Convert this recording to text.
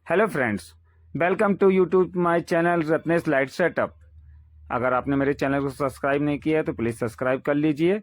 Hello friends, welcome to YouTube my channel Ratnesh light setup. अगर आपने मेरे चैनल को सब्सक्राइब नहीं किया है तो प्लीज़ सब्सक्राइब कर लीजिए